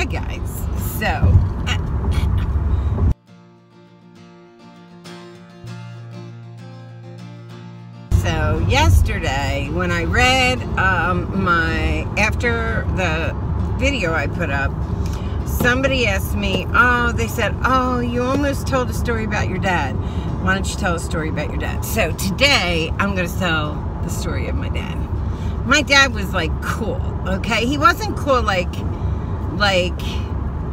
Hi guys. So yesterday when I read after the video I put up, somebody asked me, they said, oh, you almost told a story about your dad. Why don't you tell a story about your dad? So today I'm going to tell the story of my dad. My dad was like cool, okay? He wasn't cool like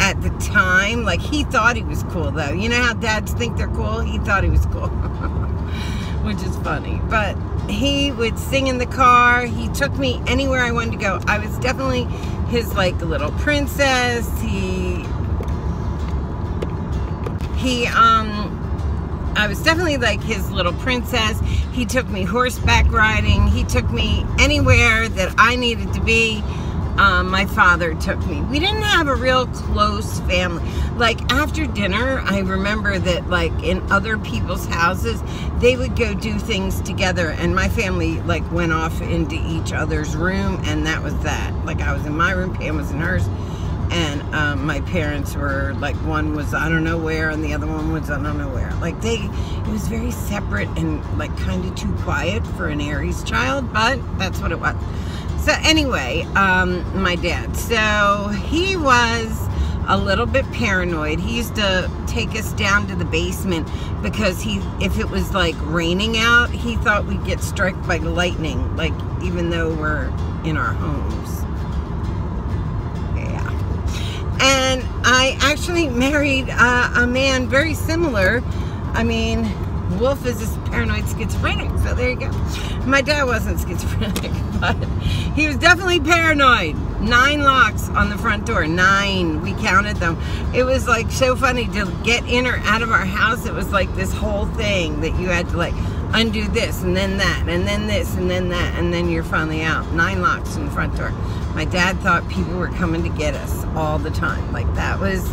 at the time. Like he thought he was cool though. You know how dads think they're cool? He thought he was cool, which is funny. But he would sing in the car. He took me anywhere I wanted to go. I was definitely his like little princess. I was definitely like his little princess. He took me horseback riding. He took me anywhere that I needed to be. My father took me. We didn't have a real close family. Like after dinner, I remember that like in other people's houses, they would go do things together, and my family like went off into each other's room, and that was that. Like I was in my room, Pam was in hers, and my parents were like, one was I don't know where and the other one was I don't know where. Like it was very separate and like kind of too quiet for an Aries child, but that's what it was. So anyway, my dad, so he was a little bit paranoid. He used to take us down to the basement because if it was like raining out, he thought we'd get struck by lightning, like even though we're in our homes. And I actually married a man very similar. I mean, Wolf is a paranoid schizophrenic, so there you go. My dad wasn't schizophrenic, but he was definitely paranoid. 9 locks on the front door. 9. We counted them. It was like so funny to get in or out of our house. It was like this whole thing that you had to like undo this and then that and then this and then that, and then you're finally out. 9 locks on the front door. My dad thought people were coming to get us all the time. Like that was,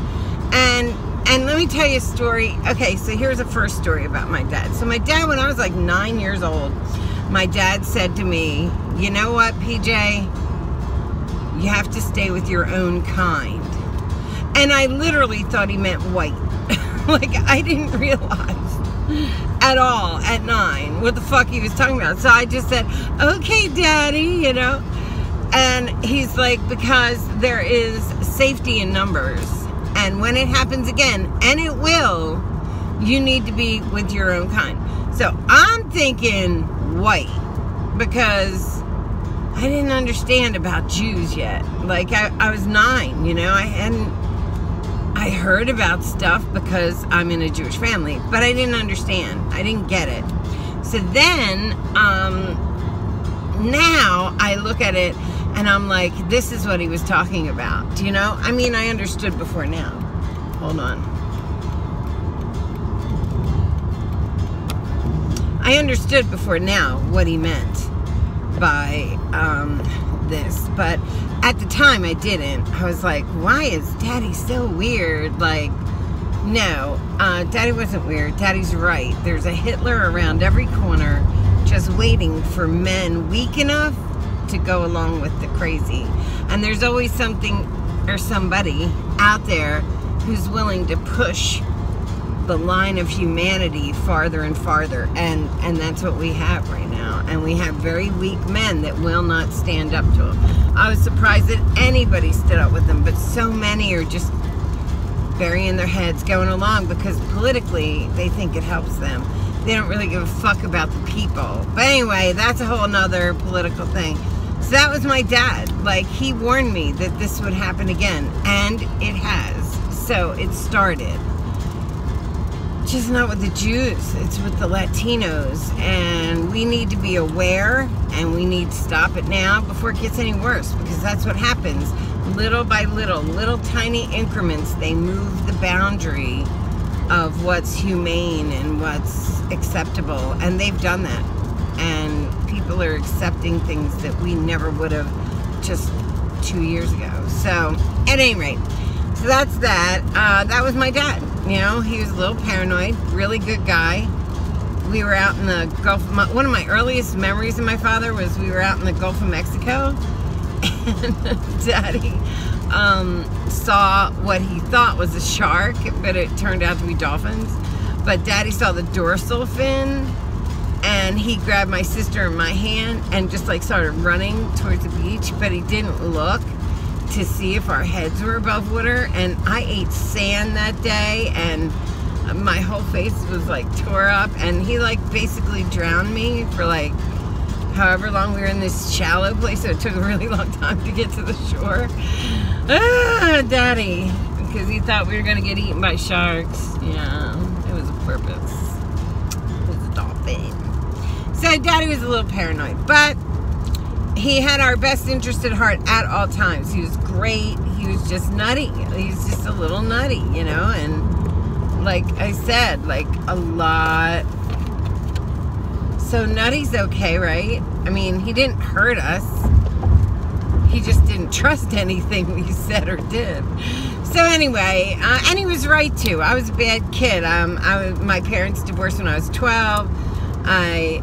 and let me tell you a story. Okay, so here's a first story about my dad. So my dad, when I was like 9 years old, my dad said to me, you know what, PJ? You have to stay with your own kind. And I literally thought he meant white. Like I didn't realize at all at 9 what the fuck he was talking about. So I just said, okay, Daddy, you know. And he's like, because there is safety in numbers. And when it happens again, and it will, you need to be with your own kind. So I'm thinking white, because I didn't understand about Jews yet. Like I was 9, you know, I heard about stuff because I'm in a Jewish family, but I didn't understand. I didn't get it. So then, now I look at it and I'm like, this is what he was talking about. Do you know? I mean, I understood before now. Hold on. I understood before now what he meant by this, but at the time I didn't. I was like, why is Daddy so weird? Like, no, Daddy wasn't weird. Daddy's right. There's a Hitler around every corner just waiting for men weak enough to go along with the crazy. And there's always something or somebody out there who's willing to push the line of humanity farther and farther, and that's what we have right now. And we have very weak men that will not stand up to them. I was surprised that anybody stood up with them, but so many are just burying their heads going along because politically they think it helps them. They don't really give a fuck about the people. But anyway, that's a whole nother political thing. So that was my dad. Like, he warned me that this would happen again, and it has. So it started. Just not with the Jews, it's with the Latinos, and we need to be aware, and we need to stop it now before it gets any worse, because that's what happens. Little by little, little tiny increments, they move the boundary of what's humane and what's acceptable, and they've done that. And people are accepting things that we never would have just 2 years ago. So, at any rate, so that's that. That was my dad. You know, he was a little paranoid, really good guy. We were out in the Gulf. One of my earliest memories of my father was we were out in the Gulf of Mexico, And Daddy saw what he thought was a shark, but it turned out to be dolphins. But Daddy saw the dorsal fin, and he grabbed my sister and my hand and just like started running towards the beach, but he didn't look to see if our heads were above water. And I ate sand that day, and my whole face was like tore up, and he like basically drowned me for like however long we were in this shallow place, so it took a really long time to get to the shore. Daddy, because he thought we were gonna get eaten by sharks. Yeah, it was a purpose. It was a dolphin. So Daddy was a little paranoid, but he had our best interest at heart at all times. He was great. He was just nutty. He's just a little nutty, you know, and like I said, like a lot. So nutty's okay, right? I mean, he didn't hurt us. He just didn't trust anything we said or did. So anyway, and he was right too. I was a bad kid. My parents divorced when I was 12. I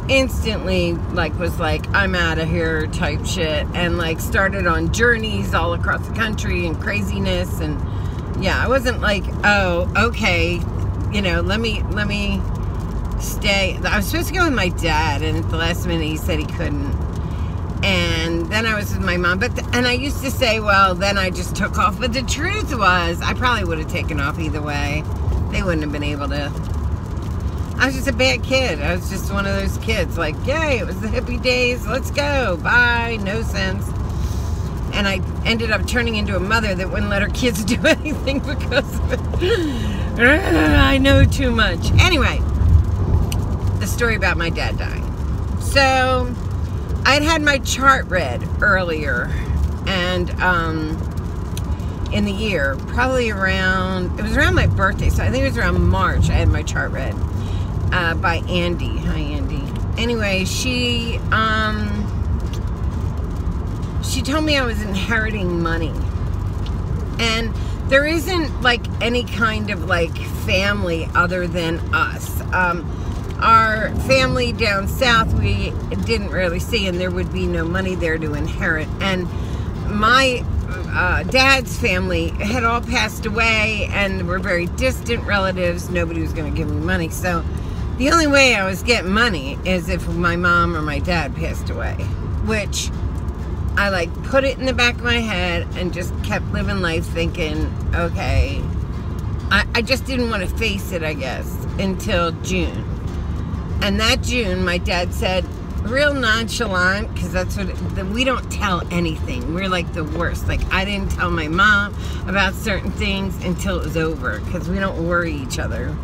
instantly was like, I'm out of here type shit, and like started on journeys all across the country and craziness. And yeah, I wasn't like, oh, okay, you know, let me stay. I was supposed to go with my dad, and at the last minute he said he couldn't. And then I was with my mom, and I used to say, well, then I just took off. But the truth was, I probably would have taken off either way. They wouldn't have been able to. I was just a bad kid. I was just one of those kids, like, yay, it was the hippie days, let's go, bye, no sense. And I ended up turning into a mother that wouldn't let her kids do anything because of it. I know too much. Anyway, the story about my dad dying. So I'd had my chart read earlier, and in the year, probably around, it was around my birthday, so I think it was around March I had my chart read by Andy. Hi, Andy. Anyway, she told me I was inheriting money, and there isn't like any kind of like family other than us. Our family down south we didn't really see, and there would be no money there to inherit. And my dad's family had all passed away and were very distant relatives. Nobody was going to give me money. So the only way I was getting money is if my mom or my dad passed away, which I like put it in the back of my head and just kept living life thinking, okay, I just didn't want to face it, I guess, until June. And that June, my dad said, real nonchalant, because that's what, we don't tell anything. We're like the worst. Like, I didn't tell my mom about certain things until it was over, because we don't worry each other.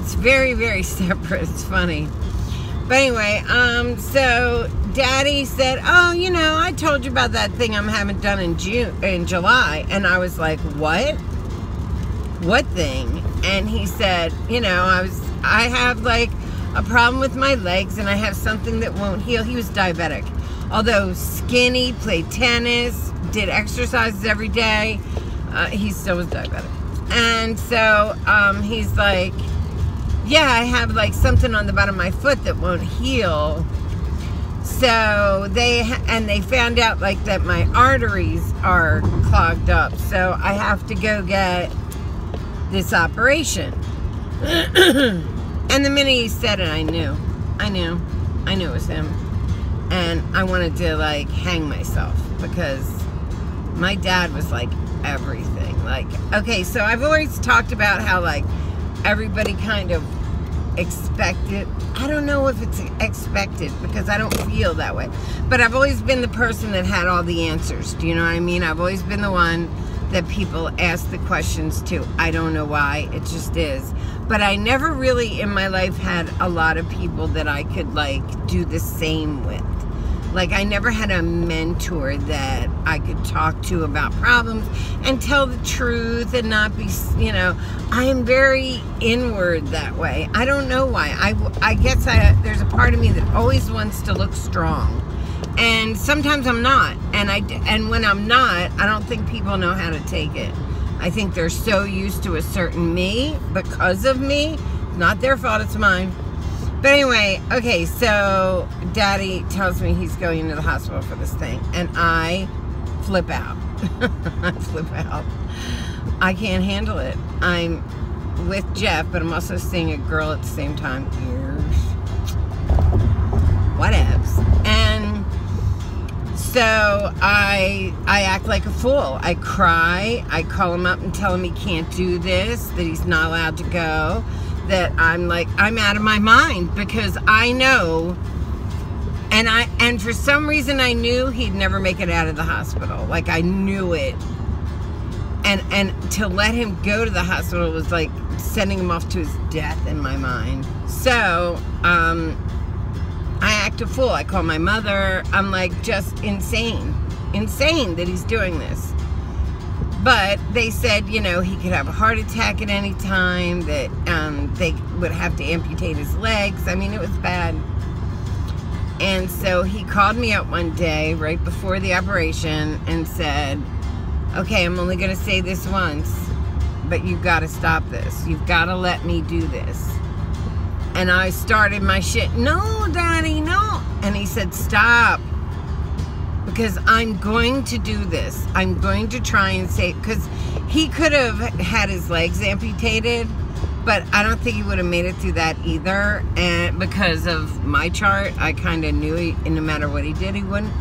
It's very, very separate. It's funny. But anyway, so Daddy said, oh, you know, I told you about that thing I'm having done in July. And I was like, what? What thing? And he said, you know, I have like a problem with my legs, and I have something that won't heal. He was diabetic. Although skinny, played tennis, did exercises every day, he still was diabetic. And so he's like, yeah, I have like something on the bottom of my foot that won't heal. So they found out like that my arteries are clogged up. So I have to go get this operation. And the minute he said it, I knew it was him. And I wanted to like hang myself, because my dad was like everything. Like, okay, so I've always talked about how like everybody kind of expected. I don't know if it's expected, because I don't feel that way. But I've always been the person that had all the answers. Do you know what I mean? I've always been the one that people ask the questions to. I don't know why, it just is. But I never really in my life had a lot of people that I could like do the same with. Like, I never had a mentor that I could talk to about problems and tell the truth and not be, you know, I am very inward that way. I don't know why. I guess there's a part of me that always wants to look strong. And sometimes I'm not. And when I'm not, I don't think people know how to take it. I think they're so used to a certain me because of me. Not their fault, it's mine. But anyway, okay, so Daddy tells me he's going into the hospital for this thing, and I flip out. I flip out. I can't handle it. I'm with Jeff, but I'm also seeing a girl at the same time. Whatevs. And so I act like a fool. I cry. I call him up and tell him he can't do this, that he's not allowed to go, that I'm out of my mind, because I know, and for some reason I knew he'd never make it out of the hospital. Like, I knew it. And to let him go to the hospital was like sending him off to his death in my mind. So, I act a fool. I call my mother. I'm like, just insane that he's doing this. But they said, you know, he could have a heart attack at any time, that they would have to amputate his legs. I mean, it was bad. And so he called me up one day right before the operation and said, okay, I'm only going to say this once, but you've got to stop this. You've got to let me do this. And I started my shit. No, Daddy, no. And he said, stop. Because I'm going to do this. I'm going to try and say, because he could have had his legs amputated, but I don't think he would have made it through that either. And because of my chart, I kind of knew no matter what he did, he wouldn't.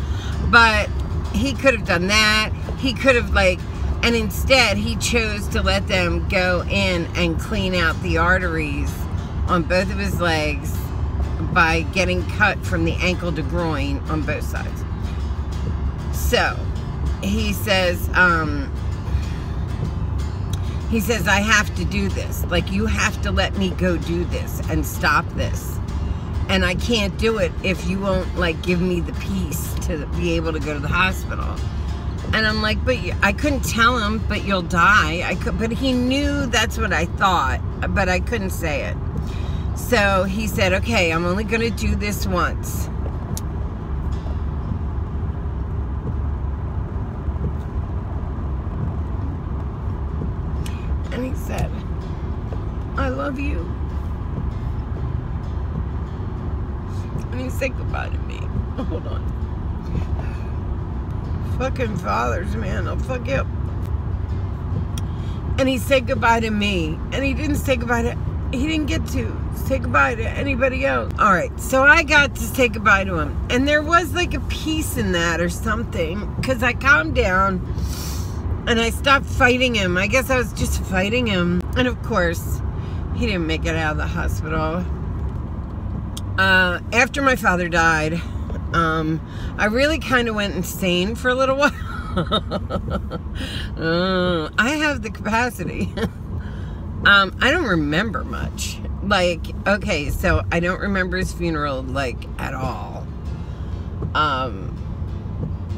But he could have done that. He could have, and instead he chose to let them go in and clean out the arteries on both of his legs by getting cut from the ankle to groin on both sides. So he says, I have to do this. Like, you have to let me go do this and stop this. And I can't do it if you won't, give me the peace to be able to go to the hospital. And I'm like, but I couldn't tell him, but you'll die. But he knew that's what I thought, but I couldn't say it. So he said, okay, I'm only going to do this once. And he said, I love you. And he said goodbye to me. Hold on. Fucking fathers, man. I'll fuck you up. And he said goodbye to me. And he didn't say goodbye to... He didn't get to say goodbye to anybody else. Alright, so I got to say goodbye to him. And there was a peace in that or something. Because I calmed down. And I stopped fighting him. I guess I was just fighting him. And of course, he didn't make it out of the hospital. After my father died, I really kind of went insane for a little while. I have the capacity. I don't remember much. Okay, so I don't remember his funeral, at all.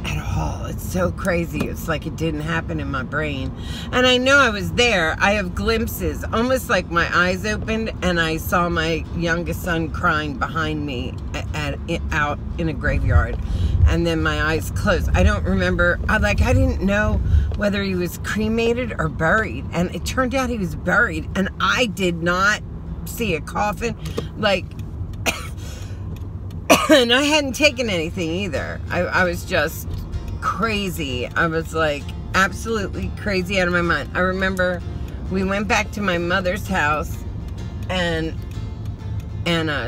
At all. It's so crazy. It's like it didn't happen in my brain. And I know I was there. I have glimpses, almost like my eyes opened and I saw my youngest son crying behind me out in a graveyard. And then my eyes closed. I don't remember. I didn't know whether he was cremated or buried. And it turned out he was buried. And I did not see a coffin. And I hadn't taken anything either. I was just crazy. I was absolutely crazy out of my mind. I remember we went back to my mother's house and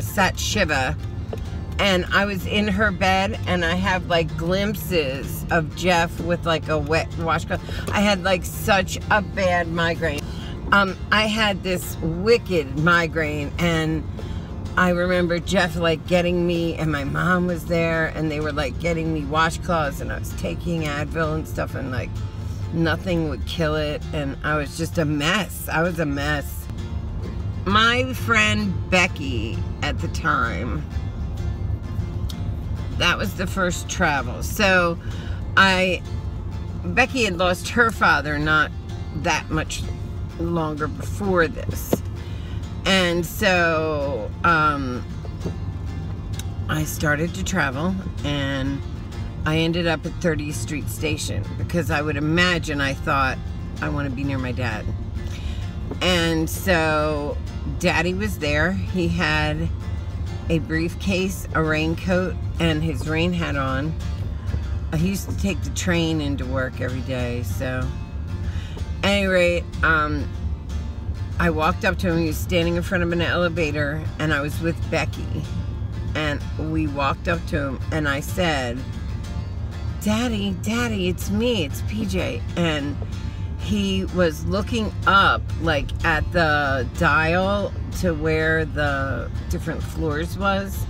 sat Shiva, and I was in her bed and I have glimpses of Jeff with a wet washcloth. I had such a bad migraine. I had this wicked migraine, and I remember Jeff getting me, and my mom was there, and they were getting me washcloths, and I was taking Advil and stuff, and nothing would kill it, and I was just a mess. I was a mess. My friend Becky at the time, that was the first travel. So Becky had lost her father not that much longer before this. And so I started to travel, and I ended up at 30th Street Station because I would imagine I thought I want to be near my dad. And so Daddy was there. He had a briefcase, a raincoat, and his rain hat on. He used to take the train into work every day, so. At any rate, I walked up to him. He was standing in front of an elevator, and I was with Becky. And we walked up to him, and I said, Daddy, Daddy, it's me, it's PJ. And he was looking up, like, at the dial to where the different floors was.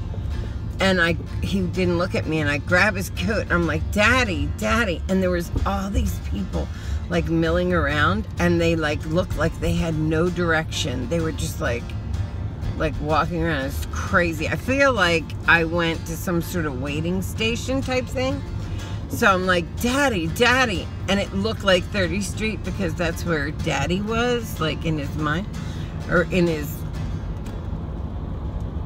And he didn't look at me, and I grabbed his coat, and I'm like, Daddy, Daddy. And there was all these people, like, milling around, and they, like, looked like they had no direction. They were just, like walking around. It's crazy. I feel like I went to some sort of waiting station type thing. So I'm like, Daddy, Daddy. And it looked like 30th Street because that's where Daddy was, like, in his mind. Or in his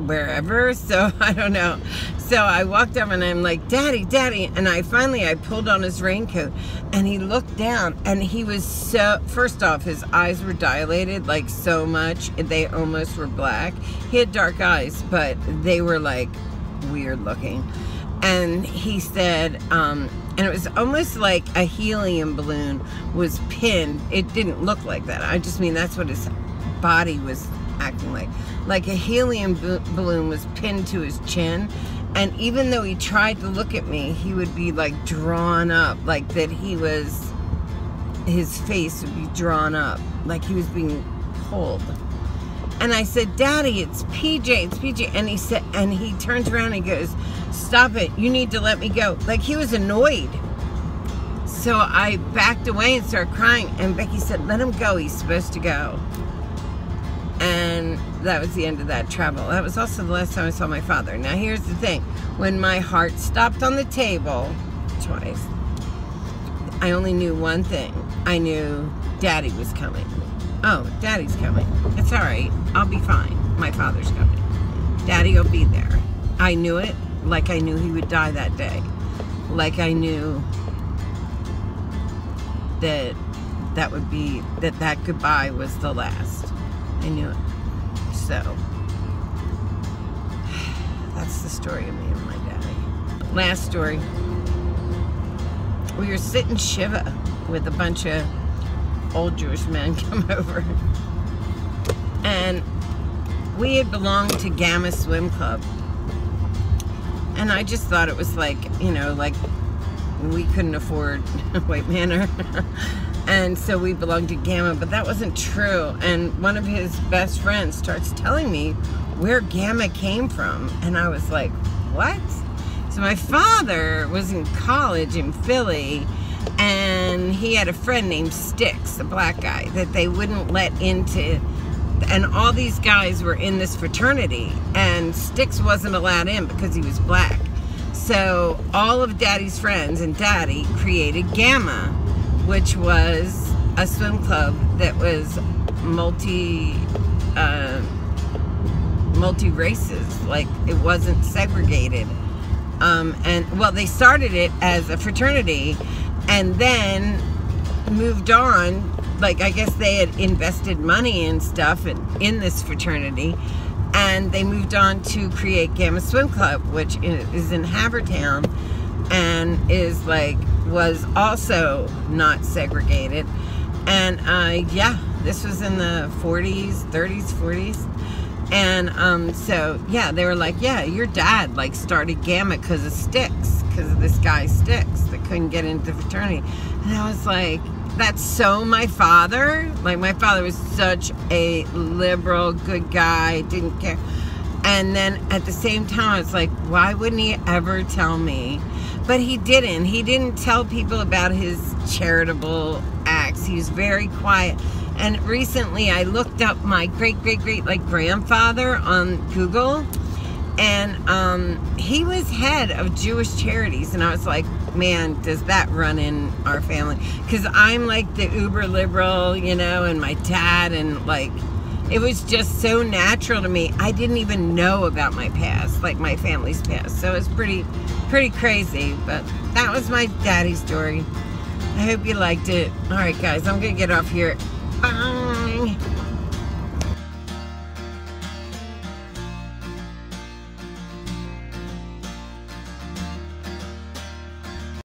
wherever. So I don't know. So I walked up and I'm like, Daddy, Daddy. And I pulled on his raincoat, and he looked down, and he was so, first off, his eyes were dilated, like, so much. They almost were black. He had dark eyes, but they were, like, weird looking. And he said, and it was almost like a helium balloon was pinned. It didn't look like that. I just mean that's what his body was acting like. Like a helium balloon was pinned to his chin. And even though he tried to look at me, he would be, like, drawn up. Like that his face would be drawn up. Like he was being pulled. And I said, Daddy, it's PJ, it's PJ. And he said, and he turns around and he goes, stop it, you need to let me go. Like he was annoyed. So I backed away and started crying. And Becky said, let him go, he's supposed to go. And that was the end of that travel. That was also the last time I saw my father. Now here's the thing. When my heart stopped on the table twice, I only knew one thing. I knew Daddy was coming. Oh, Daddy's coming. It's all right. I'll be fine. My father's coming. Daddy will be there. I knew it like I knew he would die that day. Like I knew that that goodbye was the last. I knew it. So, that's the story of me and my daddy. Last story. We were sitting Shiva with a bunch of old Jewish men come over. And we had belonged to Gamma Swim Club. And I just thought it was like, you know, like we couldn't afford White Manor. And so we belonged to Gamma, but that wasn't true. And one of his best friends starts telling me where Gamma came from. And I was like, what? So my father was in college in Philly, and he had a friend named Sticks, a black guy, that they wouldn't let into. And all these guys were in this fraternity, and Sticks wasn't allowed in because he was black. So all of Daddy's friends and Daddy created Gamma, which was a swim club that was multi-races. Like, it wasn't segregated. And, well, they started it as a fraternity and then moved on. Like, I guess they had invested money and stuff in this fraternity, and they moved on to create Gamma Swim Club, which is in Havertown, and was also not segregated. And yeah, this was in the 40s, 30s, 40s. And so yeah, they were like, yeah, your dad like started Gamma because of Sticks, because of this guy Sticks that couldn't get into the fraternity. And I was like, that's so my father. Like, my father was such a liberal, good guy, didn't care. And then at the same time, I was like, why wouldn't he ever tell me? But he didn't. He didn't tell people about his charitable acts. He was very quiet. And recently I looked up my great-great-great grandfather on Google, and he was head of Jewish charities. And I was like, man, does that run in our family? Because I'm like the uber liberal, you know, and my dad, and like, it was just so natural to me. I didn't even know about my past, like my family's past. So it's pretty crazy. But that was my daddy story. I hope you liked it. All right, guys, I'm going to get off here.